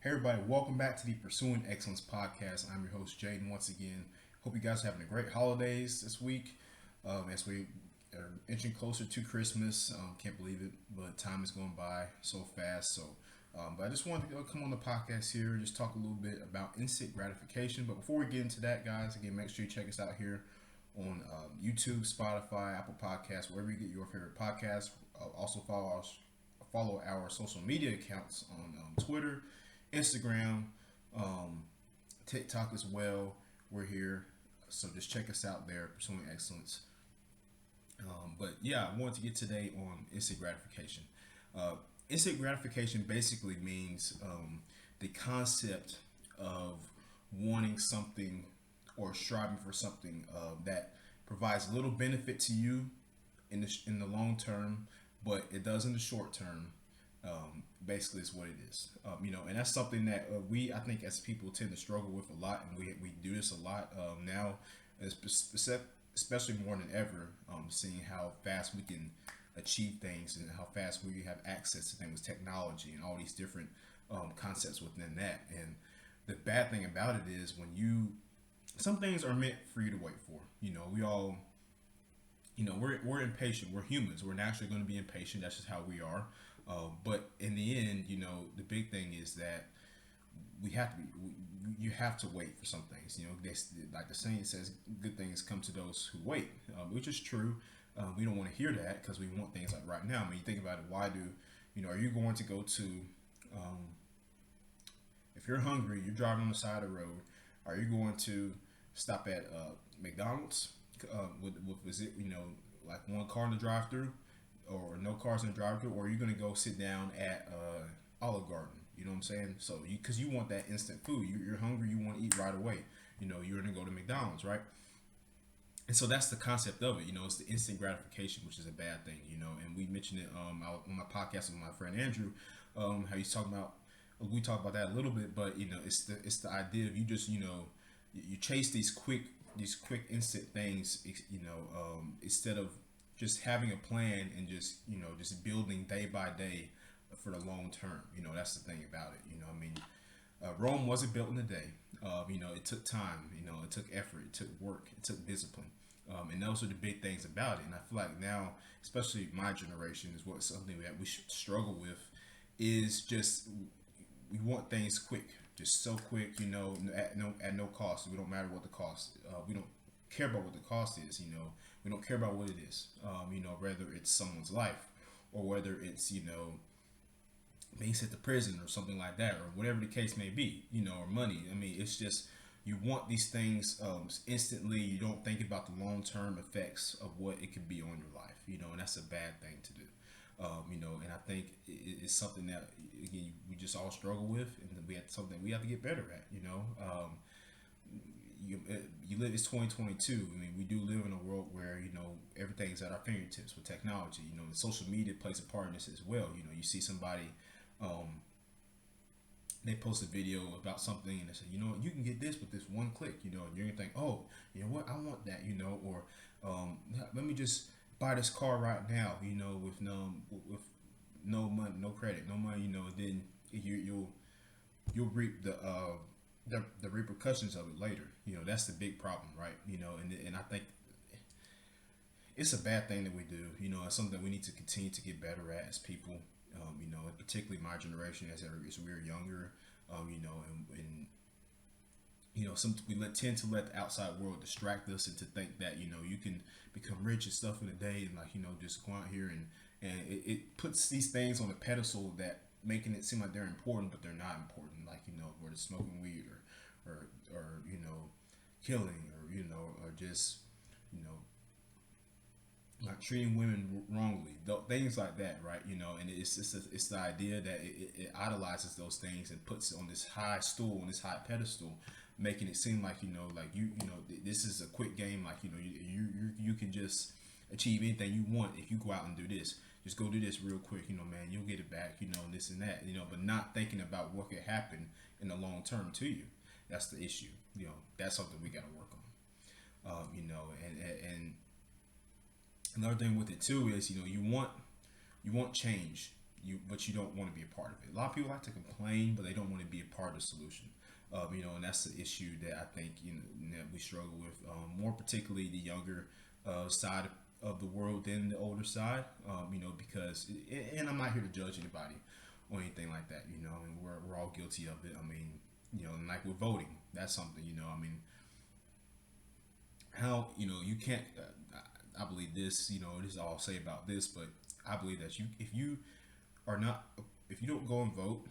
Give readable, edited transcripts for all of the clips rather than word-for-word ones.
Hey everybody, welcome back to the Pursuing Excellence podcast. I'm your host Jaden once again. Hope you guys are having a great holidays this week as we are inching closer to Christmas. Can't believe it, but time is going by so fast. But I just wanted to come on the podcast here, just talk a little bit about instant gratification. But before we get into that, guys, again, make sure you check us out here on YouTube, Spotify, Apple Podcasts, wherever you get your favorite podcasts. Also follow our social media accounts on Twitter, Instagram, TikTok as well. We're here, so just check us out there, Pursuing Excellence. But yeah, I wanted to get today on instant gratification. Uh, Instant gratification basically means the concept of wanting something or striving for something that provides little benefit to you in the long term, but it does in the short term. Basically, is what it is. And that's something that I think, as people tend to struggle with a lot, and we do this a lot now, especially more than ever. Seeing how fast we can achieve things and how fast we have access to things with technology and all these different concepts within that. And the bad thing about it is some things are meant for you to wait for. We all, we're impatient. We're humans. We're naturally going to be impatient. That's just how we are. But in the end, the big thing is that you have to wait for some things. Like the saying says, good things come to those who wait, which is true. We don't want to hear that because we want things like right now. I mean, you think about it. Are you going to go to, if you're hungry, you're driving on the side of the road, are you going to stop at McDonald's was it, like one car in the drive through or no cars in the drive through, or are you going to go sit down at Olive Garden? You know what I'm saying? So because you want that instant food, you're hungry, you want to eat right away. You're going to go to McDonald's, right? And so that's the concept of it. It's the instant gratification, which is a bad thing. And we mentioned it on my podcast with my friend Andrew, how he's talking about. We talk about that a little bit, but it's the idea of you just you chase these quick instant things, instead of just having a plan and just building day by day for the long term. That's the thing about it. Rome wasn't built in a day. It took time. It took effort. It took work. It took discipline. And those are the big things about it. And I feel like now, especially my generation, is what something that we should struggle with is just we want things quick, just so quick. At no cost. We don't matter what the cost. We don't care about what the cost is. We don't care about what it is. Whether it's someone's life or whether it's being sent to prison or something like that, or whatever the case may be, or money. I mean, it's just you want these things instantly. You don't think about the long-term effects of what it could be on your life, and that's a bad thing to do. And I think it's something that, again, we just all struggle with, and something we have to get better at. You live, it's 2022. I mean, we do live in a world where everything's at our fingertips with technology. Social media plays a part in this as well. You see somebody, they post a video about something and they say, you can get this with this one click. And you're gonna think, oh, you know what, I want that. Or let me just buy this car right now. With no money, no credit, no money. Then you'll reap the repercussions of it later. That's the big problem, right? And I think it's a bad thing that we do. It's something that we need to continue to get better at as people. Particularly my generation, as we're younger. We tend to let the outside world distract us and to think that you can become rich and stuff in a day and just go out here and it puts these things on a pedestal that making it seem like they're important, but they're not important. Whether smoking weed or killing or just like treating women wrongly, things like that, right? And it's the idea that it idolizes those things and puts it on this high stool, on this high pedestal, making it seem like this is a quick game, like you can just achieve anything you want if you go out and do this. Just go do this real quick, man, you'll get it back, this and that, but not thinking about what could happen in the long term to you. That's the issue. That's something we got to work on. And another thing with it too is you want change. but you don't want to be a part of it. A lot of people like to complain, but they don't want to be a part of the solution. And that's the issue that I think that we struggle with, more particularly the younger side of the world than the older side. Because and I'm not here to judge anybody or anything like that. And we're all guilty of it. I mean, and like with voting, that's something. I mean, how you can't. I believe this. This is all I'll say about this, but I believe that if you are not, if you don't go and vote,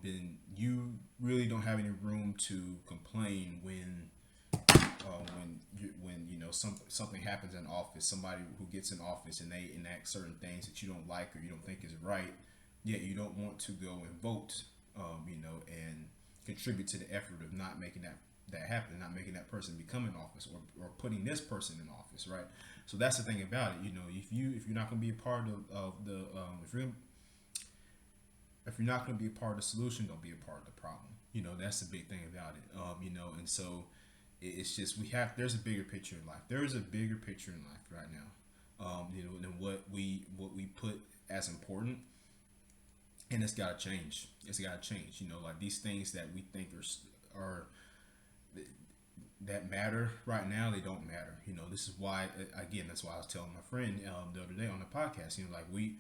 then you really don't have any room to complain when something happens in office. Somebody who gets in office and they enact certain things that you don't like or you don't think is right. Yet you don't want to go and vote. And contribute to the effort of not making that happen, not making that person become in office, or putting this person in office, right? So that's the thing about it. If you're not going to be a part of the if you're not going to be a part of the solution, don't be a part of the problem. That's the big thing about it. And so it's just there's a bigger picture in life. There is a bigger picture in life right now. Than what we put as important, and it's got to change. It's got to change. Like these things that we think are that matter right now, they don't matter. This is why, again, that's why I was telling my friend the other day on the podcast. Like we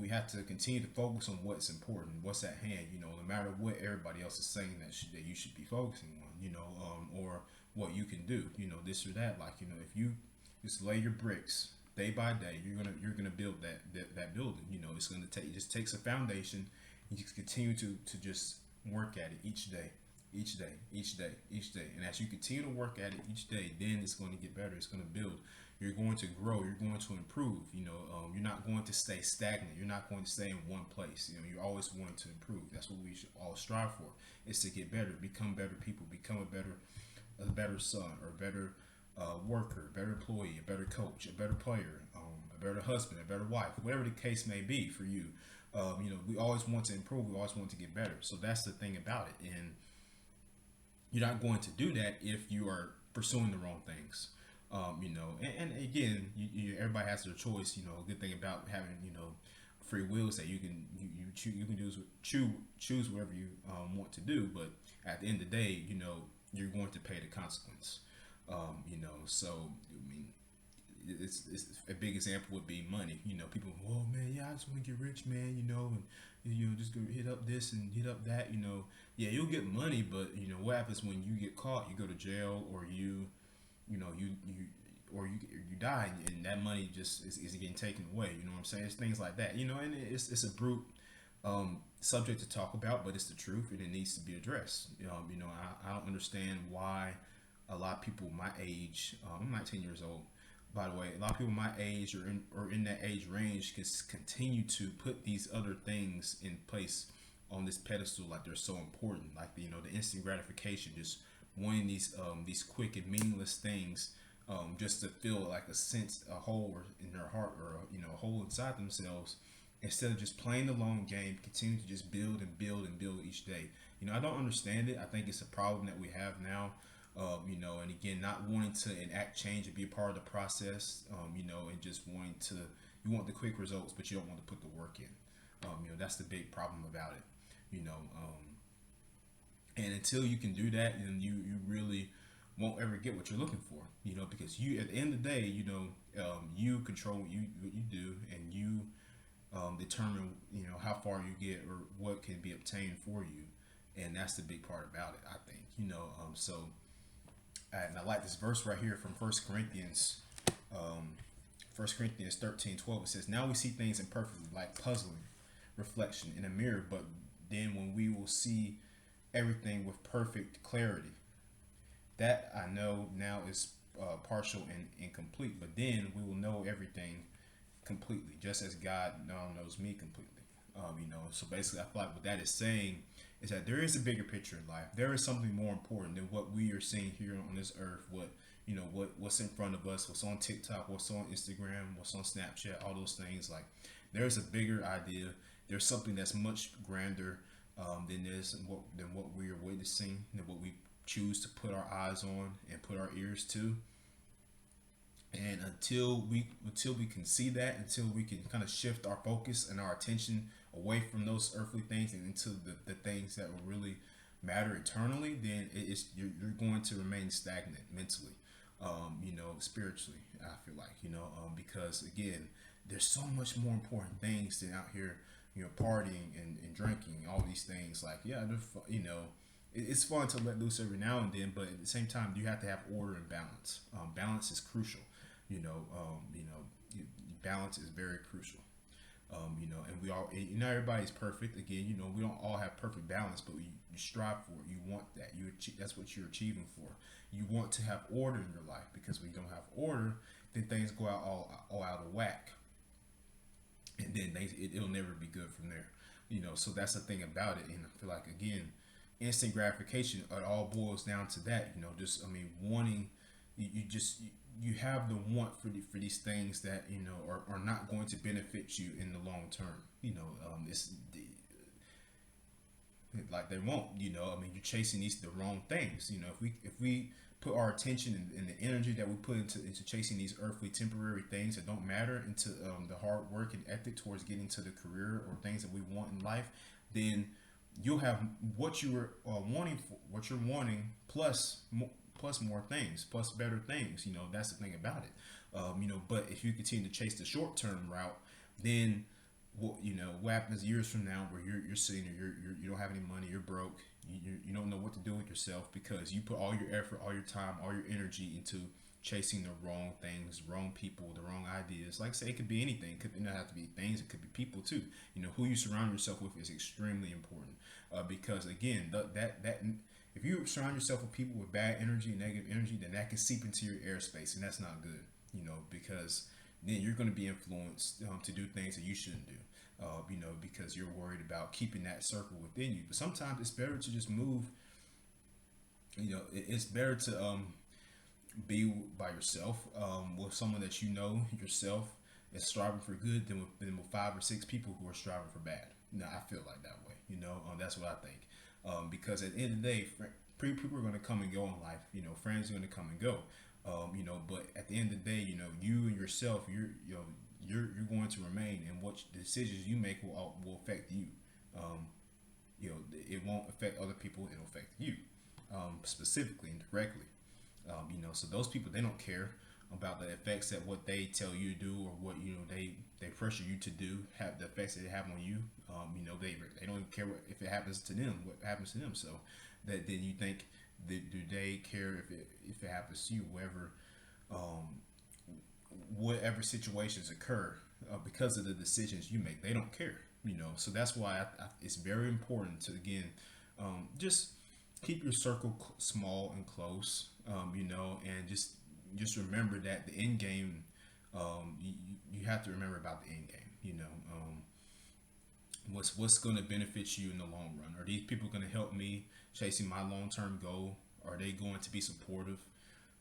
have to continue to focus on what's important, what's at hand. No matter what everybody else is saying that you should be focusing on. Or what you can do. This or that. Like if you just lay your bricks day by day, you're gonna build that building. It's gonna take, it just takes a foundation. You just continue to just work at it each day. And as you continue to work at it each day, then it's going to get better. It's going to build. You're going to grow. You're going to improve. You're not going to stay stagnant. You're not going to stay in one place. You're always going to improve. That's what we should all strive for. Is to get better, become better people, become a better son or a better worker, a better employee, a better coach, a better player, a better husband, a better wife, whatever the case may be for you. We always want to improve. We always want to get better. So that's the thing about it. And you're not going to do that if you are pursuing the wrong things. And again, everybody has their choice. A good thing about having free will is that you can choose whatever you want to do. But at the end of the day, you're going to pay the consequence. So I mean, it's a big example would be money. People, oh man, yeah, I just want to get rich, man. And just go hit up this and hit up that. Yeah, you'll get money, but what happens when you get caught? You go to jail, or you die, and that money just is getting taken away. You know what I'm saying? It's things like that. And it's a brute subject to talk about, but it's the truth, and it needs to be addressed. I don't understand why a lot of people my age, I'm 19 years old, by the way, a lot of people my age or in that age range continue to put these other things in place on this pedestal, like they're so important, like the instant gratification, just wanting these quick and meaningless things, just to feel like a hole in their heart, or a hole inside themselves, instead of just playing the long game, continue to just build and build and build each day. I don't understand it. I think it's a problem that we have now. And again, not wanting to enact change and be a part of the process, and just you want the quick results, but you don't want to put the work in. That's the big problem about it. And until you can do that, then you really won't ever get what you're looking for. Because you, at the end of the day, you control what you do, and you determine how far you get or what can be obtained for you, and that's the big part about it, I think. And I like this verse right here from 1 Corinthians 13:12. It says, now we see things imperfectly, like puzzling reflection in a mirror, but then when we will see everything with perfect clarity, that I know now is partial and incomplete, but then we will know everything completely, just as God now knows me completely. So basically, I feel like what that is saying is that there is a bigger picture in life. There is something more important than what we are seeing here on this earth. What's in front of us, what's on TikTok, what's on Instagram, what's on Snapchat, all those things. Like, there's a bigger idea. There's something that's much grander than what we are witnessing, than what we choose to put our eyes on and put our ears to. And until we can see that, until we can kind of shift our focus and our attention away from those earthly things and into the things that will really matter eternally, then you're going to remain stagnant mentally, spiritually. I feel like, because again, there's so much more important things than out here, partying and drinking, all these things. Like, yeah, it's fun to let loose every now and then, but at the same time, you have to have order and balance. Balance is crucial. You know, um, you know, balance is very crucial. And we all, not everybody's perfect. Again, we don't all have perfect balance, but you strive for it. You want that. That's what you're achieving for. You want to have order in your life, because when you don't have order, then things go out all out of whack, and then it'll never be good from there. So that's the thing about it. And I feel like, again, instant gratification, it all boils down to that. Just, wanting, you have the want for these things that are not going to benefit you in the long term. It's like they won't. You're chasing the wrong things. If we put our attention and the energy that we put into chasing these earthly temporary things that don't matter, into the hard work and ethic towards getting to the career or things that we want in life, then you'll have what you were what you're wanting, plus more things, plus better things. That's the thing about it. But if you continue to chase the short term route, then what happens years from now, where you're sitting there, you don't have any money, you're broke, you don't know what to do with yourself, because you put all your effort, all your time, all your energy into chasing the wrong things, wrong people, the wrong ideas. Like I say, it could be anything. It could not have to be things. It could be people too. Who you surround yourself with is extremely important, because again, that if you surround yourself with people with bad energy, negative energy, then that can seep into your airspace, and that's not good. Because then you're going to be influenced to do things that you shouldn't do. Because you're worried about keeping that circle within you. But sometimes it's better to just move. It's better to be by yourself, with someone that yourself is striving for good, than with 5 or 6 people who are striving for bad. Now, I feel like that way. That's what I think. Because at the end of the day, people are going to come and go in life. Friends are going to come and go. But at the end of the day, you and yourself, you're going to remain, and what the decisions you make will affect you. It won't affect other people; it'll affect you, specifically and directly. So those people, they don't care about the effects that what they tell you to do, or what they pressure you to do, have the effects that they have on you. They don't even care if it happens to them, what happens to them. So that then you think, do they care if it happens to you, whatever situations occur, because of the decisions you make? They don't care. So that's why it's very important to, again, just keep your circle small and close, and just remember that the end game, you have to remember about the end game. What's going to benefit you in the long run? Are these people going to help me chasing my long-term goal? Are they going to be supportive,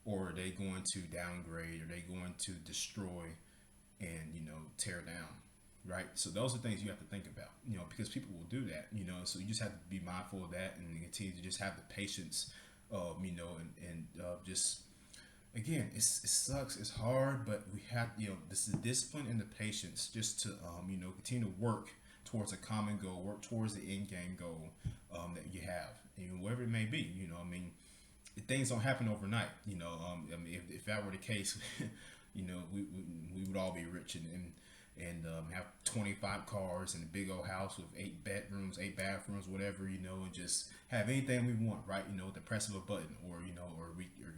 or are they going to downgrade? Are they going to destroy and tear down? Right. So those are things you have to think about. Because people will do that. So you just have to be mindful of that, and continue to just have the patience, and just, again, it sucks, it's hard, but we have, this is the discipline and the patience, just to continue to work towards a common goal, work towards the end game goal, that you have, whatever it may be. Things don't happen overnight. If that were the case, we would all be rich and have 25 cars and a big old house with 8 bedrooms, 8 bathrooms, whatever, and just have anything we want, right? With the press of a button, or or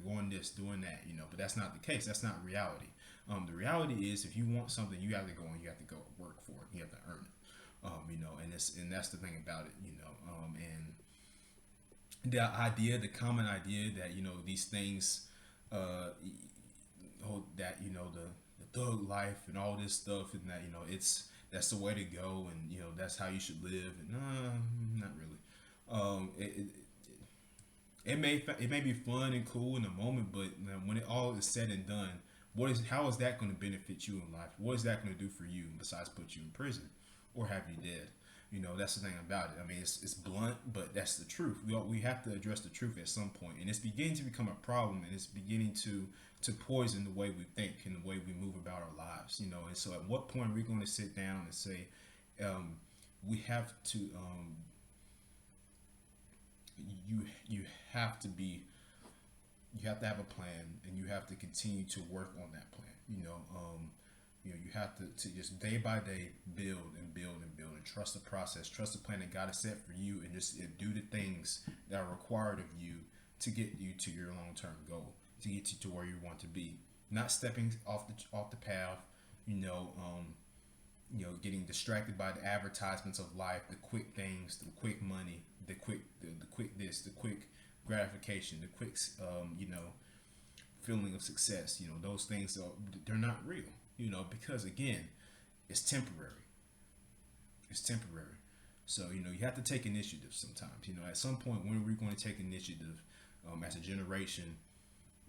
going this, doing that, But that's not the case. That's not reality. The reality is, if you want something, you have to go and you have to go work for it. You have to earn it. And that's the thing about it, and the common idea that these things, that the thug life and all this stuff, and that that's the way to go, and that's how you should live, and not really. It may be fun and cool in the moment, but when it all is said and done, how is that going to benefit you in life? What is that going to do for you besides put you in prison or have you dead? That's the thing about it. It's blunt, but that's the truth. We have to address the truth at some point, and it's beginning to become a problem, and it's beginning to poison the way we think and the way we move about our lives. And so, at what point are we going to sit down and say, we have to you have to be you have to have a plan, and you have to continue to work on that plan. You have to just day by day build and build and build and trust the process, trust the plan that God has set for you, and just do the things that are required of you to get you to your long term goal, to get you to where you want to be. Not stepping off the path, getting distracted by the advertisements of life, the quick things, the quick money, the quick this, the quick gratification, the quick feeling of success. Those things they're not real. Because again, it's temporary. It's temporary. So you have to take initiative sometimes. At some point, when we're going to take initiative as a generation,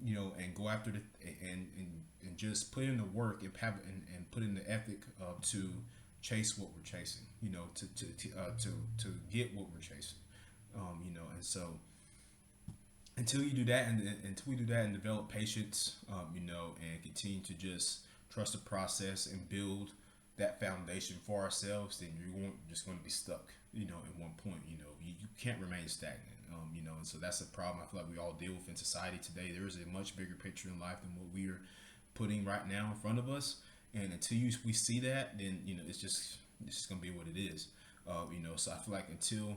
and go after the and just put in the work and put in the ethic to chase what we're chasing. To get what we're chasing. And so until you do that, and until we do that and develop patience, and continue to just trust the process and build that foundation for ourselves, then you're just going to be stuck. At one point, you can't remain stagnant. And so that's a problem I feel like we all deal with in society today. There is a much bigger picture in life than what we are putting right now in front of us. And until we see that, then it's just gonna be what it is. So I feel like until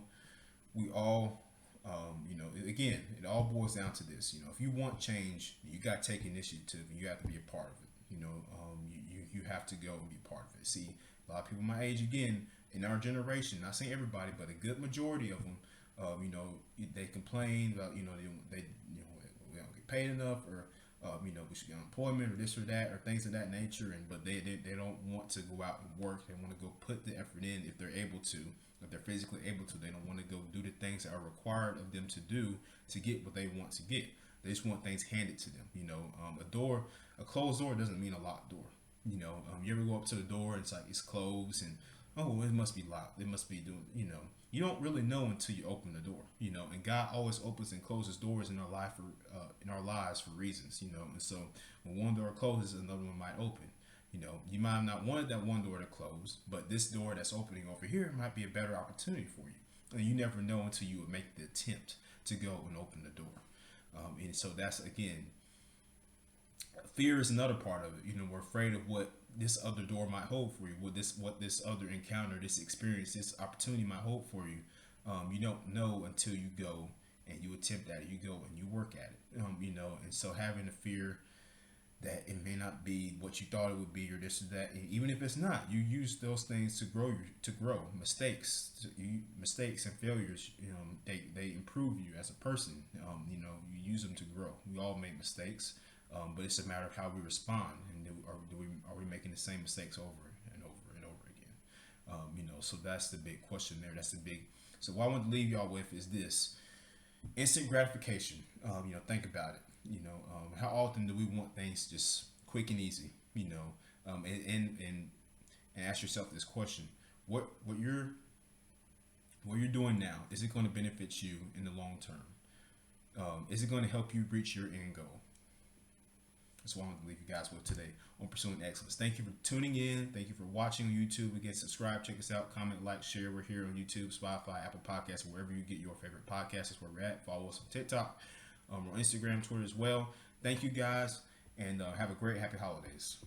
we all, again, it all boils down to this. If you want change, you got to take initiative, and you have to be a part of it. You have to go and be part of it. See, a lot of people my age, again, in our generation, not saying everybody, but a good majority of them, they complain about, they we don't get paid enough, or we should get unemployment, or this or that, or things of that nature. But they don't want to go out and work. They want to go put the effort in if they're able to, if they're physically able to. They don't want to go do the things that are required of them to do to get what they want to get. They just want things handed to them. A closed door doesn't mean a locked door. You ever go up to the door and it's closed, and it must be locked. It must be doing. You don't really know until you open the door. And God always opens and closes doors in our lives for reasons. And so when one door closes, another one might open. You might have not wanted that one door to close, but this door that's opening over here might be a better opportunity for you. And you never know until you would make the attempt to go and open the door. And so that's, again, fear is another part of it. We're afraid of what this other door might hold for you, what this other encounter, this experience, this opportunity might hold for you. You don't know until you go and you attempt at it. You go and you work at it. And so having a fear that it may not be what you thought it would be, or this or that, and even if it's not, you use those things to grow. Mistakes and failures, they improve you as a person. You use them to grow. We all make mistakes. But it's a matter of how we respond, and are we making the same mistakes over and over and over again? So that's the big question there. So what I want to leave y'all with is this: instant gratification. Think about it. How often do we want things just quick and easy? And ask yourself this question: what you're doing now, is it going to benefit you in the long term? Is it going to help you reach your end goal? That's what I want to leave you guys with today on Pursuing Excellence. Thank you for tuning in. Thank you for watching on YouTube. Again, subscribe, check us out, comment, like, share. We're here on YouTube, Spotify, Apple Podcasts, wherever you get your favorite podcasts. That's where we're at. Follow us on TikTok, on Instagram, Twitter as well. Thank you guys, and have a great, happy holidays.